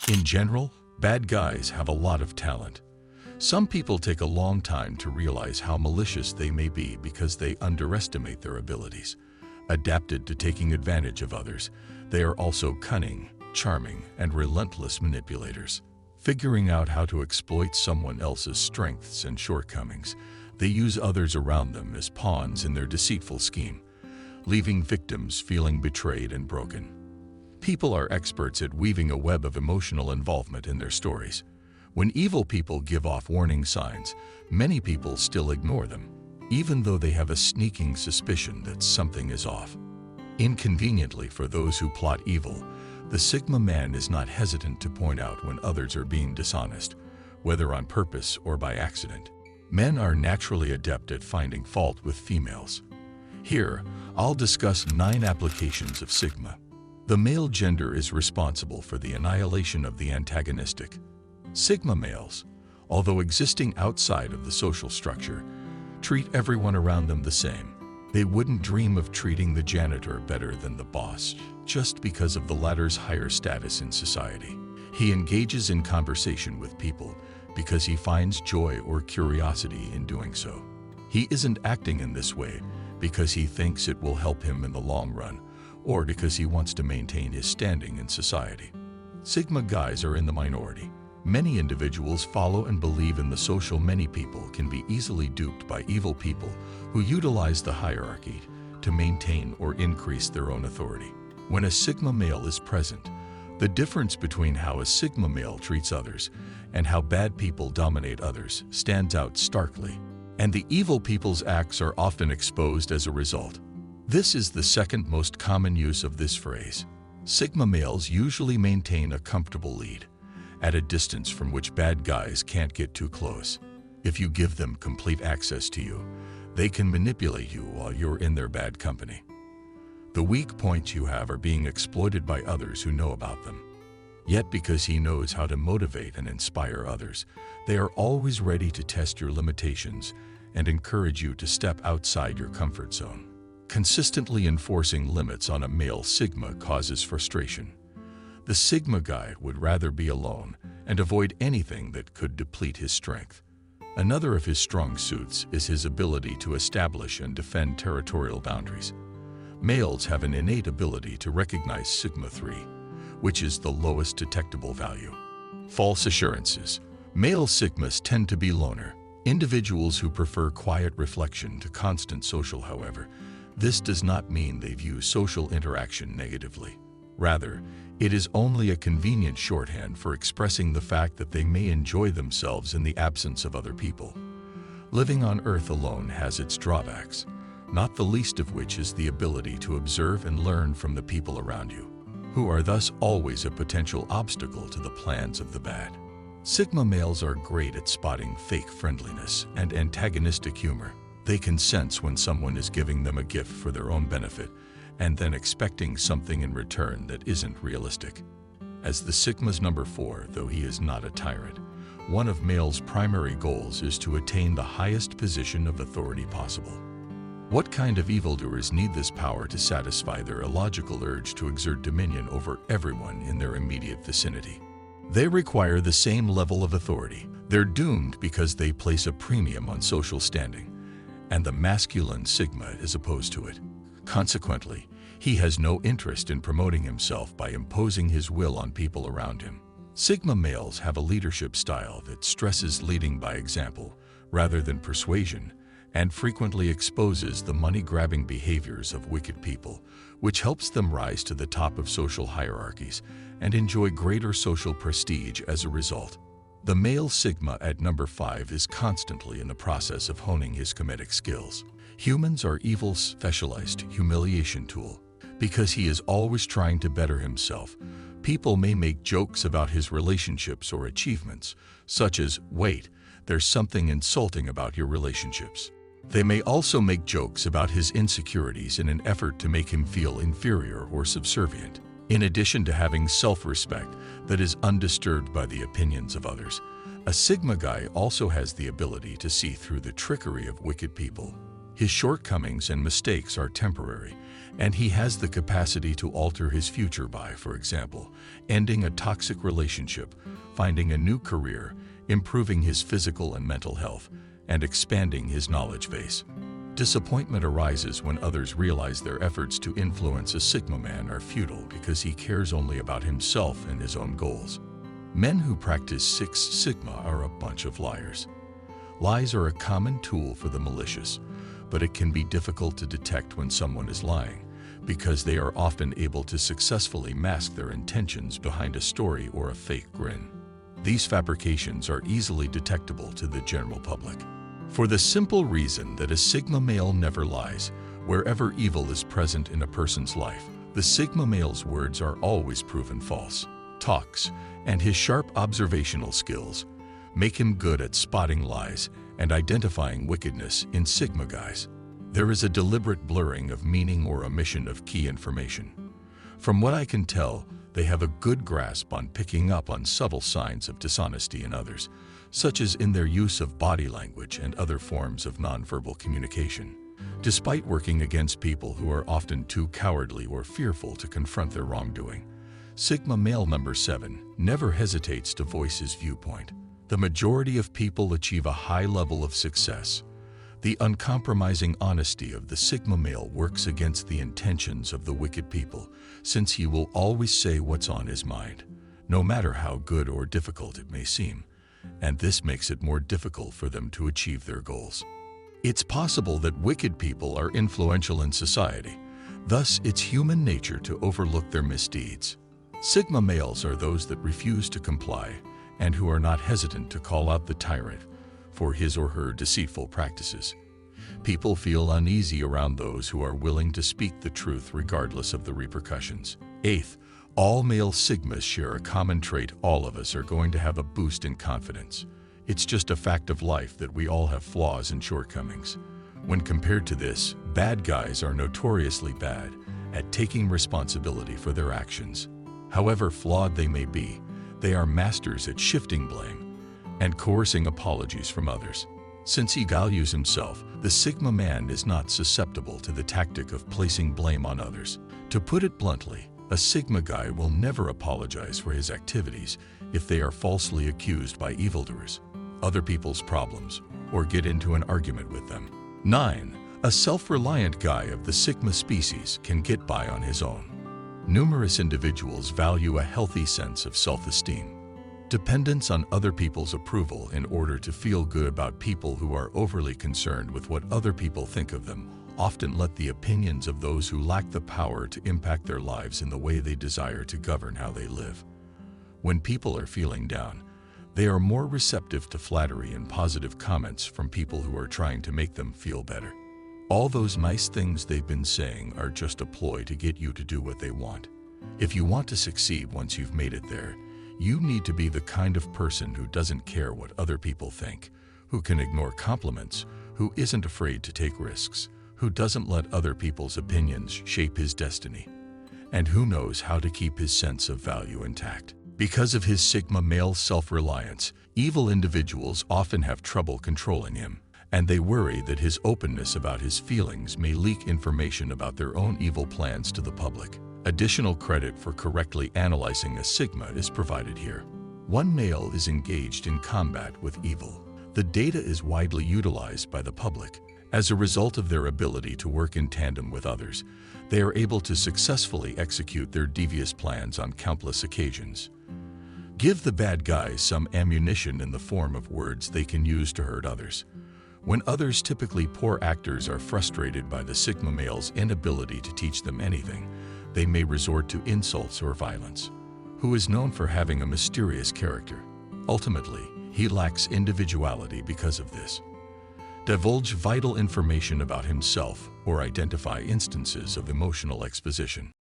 In general, bad guys have a lot of talent. Some people take a long time to realize how malicious they may be because they underestimate their abilities. Adapted to taking advantage of others, they are also cunning, charming, and relentless manipulators. Figuring out how to exploit someone else's strengths and shortcomings, they use others around them as pawns in their deceitful scheme, leaving victims feeling betrayed and broken. People are experts at weaving a web of emotional involvement in their stories. When evil people give off warning signs, many people still ignore them, even though they have a sneaking suspicion that something is off. Inconveniently for those who plot evil, the Sigma man is not hesitant to point out when others are being dishonest, whether on purpose or by accident. Men are naturally adept at finding fault with females. Here, I'll discuss 9 applications of Sigma. The male gender is responsible for the annihilation of the antagonistic. Sigma males, although existing outside of the social structure, treat everyone around them the same. They wouldn't dream of treating the janitor better than the boss, just because of the latter's higher status in society. He engages in conversation with people because he finds joy or curiosity in doing so. He isn't acting in this way because he thinks it will help him in the long run, or because he wants to maintain his standing in society. Sigma guys are in the minority. Many individuals follow and believe in the social. Many people can be easily duped by evil people who utilize the hierarchy to maintain or increase their own authority. When a Sigma male is present, the difference between how a Sigma male treats others and how bad people dominate others stands out starkly, and the evil people's acts are often exposed as a result. This is the second most common use of this phrase. Sigma males usually maintain a comfortable lead, at a distance from which bad guys can't get too close. If you give them complete access to you, they can manipulate you while you're in their bad company. The weak points you have are being exploited by others who know about them. Yet because he knows how to motivate and inspire others, they are always ready to test your limitations and encourage you to step outside your comfort zone. Consistently enforcing limits on a male Sigma causes frustration. The Sigma guy would rather be alone and avoid anything that could deplete his strength. Another of his strong suits is his ability to establish and defend territorial boundaries. Males have an innate ability to recognize Sigma 3, which is the lowest detectable value. False assurances. Male Sigmas tend to be loner, individuals who prefer quiet reflection to constant social. However, this does not mean they view social interaction negatively. Rather, it is only a convenient shorthand for expressing the fact that they may enjoy themselves in the absence of other people. Living on Earth alone has its drawbacks, not the least of which is the ability to observe and learn from the people around you, who are thus always a potential obstacle to the plans of the bad. Sigma males are great at spotting fake friendliness and antagonistic humor. They can sense when someone is giving them a gift for their own benefit and then expecting something in return that isn't realistic. As the Sigma's number 4, though he is not a tyrant, one of male's primary goals is to attain the highest position of authority possible. What kind of evildoers need this power to satisfy their illogical urge to exert dominion over everyone in their immediate vicinity? They require the same level of authority. They're doomed because they place a premium on social standing, and the masculine Sigma is opposed to it. Consequently, he has no interest in promoting himself by imposing his will on people around him. Sigma males have a leadership style that stresses leading by example rather than persuasion, and frequently exposes the money-grabbing behaviors of wicked people, which helps them rise to the top of social hierarchies and enjoy greater social prestige as a result. The male Sigma at number 5 is constantly in the process of honing his comedic skills. Humans are evil's specialized humiliation tool. Because he is always trying to better himself, people may make jokes about his relationships or achievements, such as, "Wait, there's something insulting about your relationships." They may also make jokes about his insecurities in an effort to make him feel inferior or subservient. In addition to having self-respect that is undisturbed by the opinions of others, a Sigma guy also has the ability to see through the trickery of wicked people. His shortcomings and mistakes are temporary, and he has the capacity to alter his future by, for example, ending a toxic relationship, finding a new career, improving his physical and mental health, and expanding his knowledge base. Disappointment arises when others realize their efforts to influence a Sigma man are futile because he cares only about himself and his own goals. Men who practice Six Sigma are a bunch of liars. Lies are a common tool for the malicious, but it can be difficult to detect when someone is lying because they are often able to successfully mask their intentions behind a story or a fake grin. These fabrications are easily detectable to the general public. For the simple reason that a Sigma male never lies, wherever evil is present in a person's life, the Sigma male's words are always proven false. Talks, and his sharp observational skills make him good at spotting lies and identifying wickedness in Sigma guys. There is a deliberate blurring of meaning or omission of key information. From what I can tell, they have a good grasp on picking up on subtle signs of dishonesty in others, such as in their use of body language and other forms of nonverbal communication. Despite working against people who are often too cowardly or fearful to confront their wrongdoing, Sigma male number 7 never hesitates to voice his viewpoint. The majority of people achieve a high level of success. The uncompromising honesty of the Sigma male works against the intentions of the wicked people, since he will always say what's on his mind, no matter how good or difficult it may seem, and this makes it more difficult for them to achieve their goals. It's possible that wicked people are influential in society, thus it's human nature to overlook their misdeeds. Sigma males are those that refuse to comply and who are not hesitant to call out the tyrant for his or her deceitful practices. People feel uneasy around those who are willing to speak the truth regardless of the repercussions. 8th, all male Sigmas share a common trait: all of us are going to have a boost in confidence. It's just a fact of life that we all have flaws and shortcomings. When compared to this, bad guys are notoriously bad at taking responsibility for their actions. However flawed they may be, they are masters at shifting blame and coercing apologies from others. Since he values himself, the Sigma man is not susceptible to the tactic of placing blame on others. To put it bluntly, a Sigma guy will never apologize for his activities if they are falsely accused by evildoers, other people's problems, or get into an argument with them. 9. A self-reliant guy of the Sigma species can get by on his own. Numerous individuals value a healthy sense of self-esteem. Dependence on other people's approval in order to feel good about people who are overly concerned with what other people think of them often let the opinions of those who lack the power to impact their lives in the way they desire to govern how they live. When people are feeling down, they are more receptive to flattery and positive comments from people who are trying to make them feel better. All those nice things they've been saying are just a ploy to get you to do what they want. If you want to succeed once you've made it there, you need to be the kind of person who doesn't care what other people think, who can ignore compliments, who isn't afraid to take risks, who doesn't let other people's opinions shape his destiny, and who knows how to keep his sense of value intact. Because of his Sigma male self-reliance, evil individuals often have trouble controlling him, and they worry that his openness about his feelings may leak information about their own evil plans to the public. Additional credit for correctly analyzing a Sigma is provided here. One male is engaged in combat with evil. The data is widely utilized by the public. As a result of their ability to work in tandem with others, they are able to successfully execute their devious plans on countless occasions. Give the bad guys some ammunition in the form of words they can use to hurt others. When others, typically poor actors, are frustrated by the Sigma male's inability to teach them anything, they may resort to insults or violence. Who is known for having a mysterious character. Ultimately, he lacks individuality because of this. Divulge vital information about himself or identify instances of emotional exposition.